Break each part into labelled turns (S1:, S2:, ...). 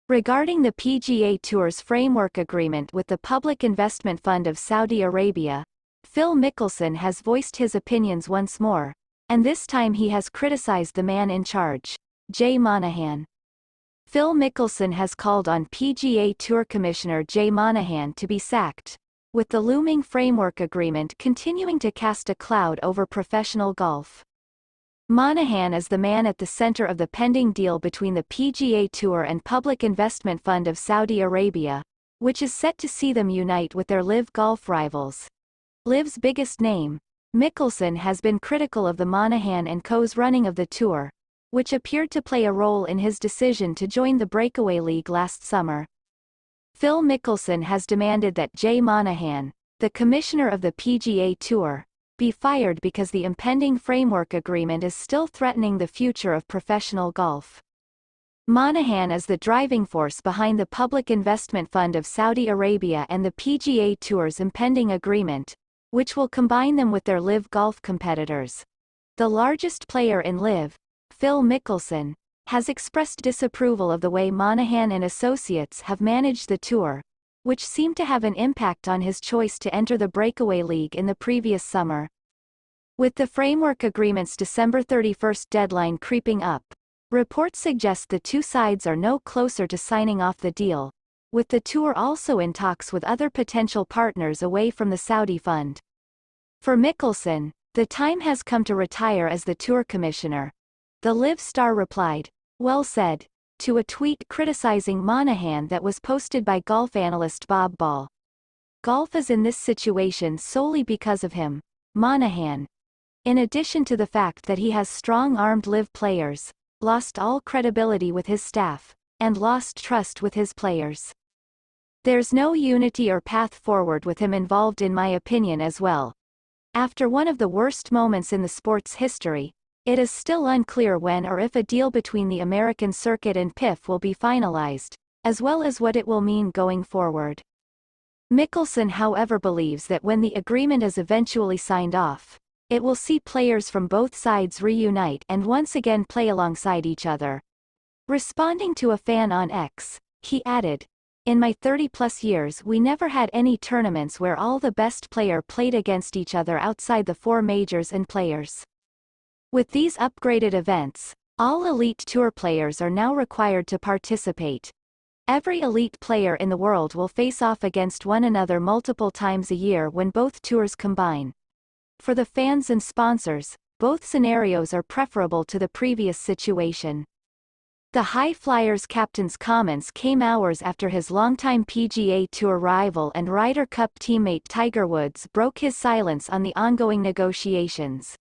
S1: Regarding the PGA Tour's framework agreement with the Public Investment Fund of Saudi Arabia, Phil Mickelson has voiced his opinions once more, and this time he has criticized the man in charge, Jay Monahan. Phil Mickelson has called on PGA Tour Commissioner Jay Monahan to be sacked, with the looming framework agreement continuing to cast a cloud over professional golf. Monahan is the man at the center of the pending deal between the PGA Tour and Public Investment Fund of Saudi Arabia, which is set to see them unite with their LIV golf rivals. LIV's biggest name, Mickelson, has been critical of the Monahan and Co.'s running of the tour, which appeared to play a role in his decision to join the breakaway league last summer. Phil Mickelson has demanded that Jay Monahan, the commissioner of the PGA Tour, be fired because the impending framework agreement is still threatening the future of professional golf. Monahan is the driving force behind the Public Investment Fund of Saudi Arabia and the PGA Tour's impending agreement, which will combine them with their LIV golf competitors. The largest player in LIV, Phil Mickelson, has expressed disapproval of the way Monahan and associates have managed the tour, which seemed to have an impact on his choice to enter the breakaway league in the previous summer. With the framework agreement's December 31 deadline creeping up, reports suggest the two sides are no closer to signing off the deal, with the tour also in talks with other potential partners away from the Saudi fund. For Mickelson, the time has come to retire as the tour commissioner. The LIV star replied, "Well said," to a tweet criticizing Monahan that was posted by golf analyst Bob Ball. Golf is in this situation solely because of him, Monahan. In addition to the fact that he has strong-armed LIV players, lost all credibility with his staff, and lost trust with his players. There's no unity or path forward with him involved, in my opinion, as well. After one of the worst moments in the sport's history, it is still unclear when or if a deal between the American circuit and PIF will be finalized, as well as what it will mean going forward. Mickelson, however, believes that when the agreement is eventually signed off, it will see players from both sides reunite and once again play alongside each other. Responding to a fan on X, he added, "In my 30-plus years we never had any tournaments where all the best player played against each other outside the four majors and players. With these upgraded events, all elite tour players are now required to participate. Every elite player in the world will face off against one another multiple times a year when both tours combine. For the fans and sponsors, both scenarios are preferable to the previous situation." The High Flyers captain's comments came hours after his longtime PGA Tour rival and Ryder Cup teammate Tiger Woods broke his silence on the ongoing negotiations.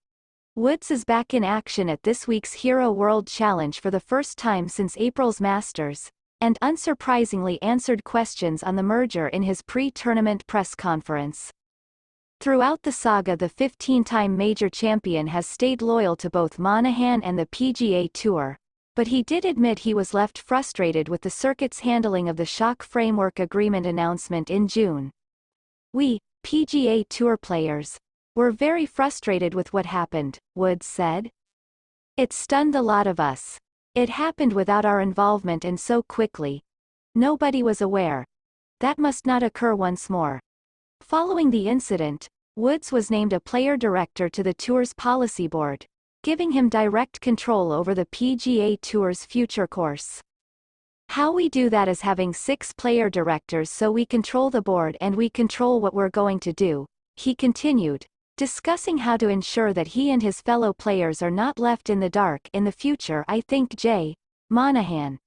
S1: Woods is back in action at this week's Hero World Challenge for the first time since April's Masters, and unsurprisingly answered questions on the merger in his pre-tournament press conference. Throughout the saga, the 15-time major champion has stayed loyal to both Monahan and the PGA Tour, but he did admit he was left frustrated with the circuit's handling of the shock framework agreement announcement in June. "We, PGA Tour players, were very frustrated with what happened," Woods said. "It stunned a lot of us. It happened without our involvement and so quickly. Nobody was aware. That must not occur once more." Following the incident, Woods was named a player director to the tour's policy board, giving him direct control over the PGA Tour's future course. "How we do that is having 6 player directors, so we control the board and we control what we're going to do," he continued, discussing how to ensure that he and his fellow players are not left in the dark in the future. "I think Jay Monahan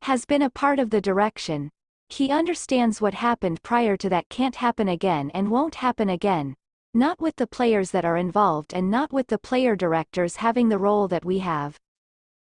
S1: has been a part of the direction. He understands what happened prior to that can't happen again and won't happen again, not with the players that are involved and not with the player directors having the role that we have."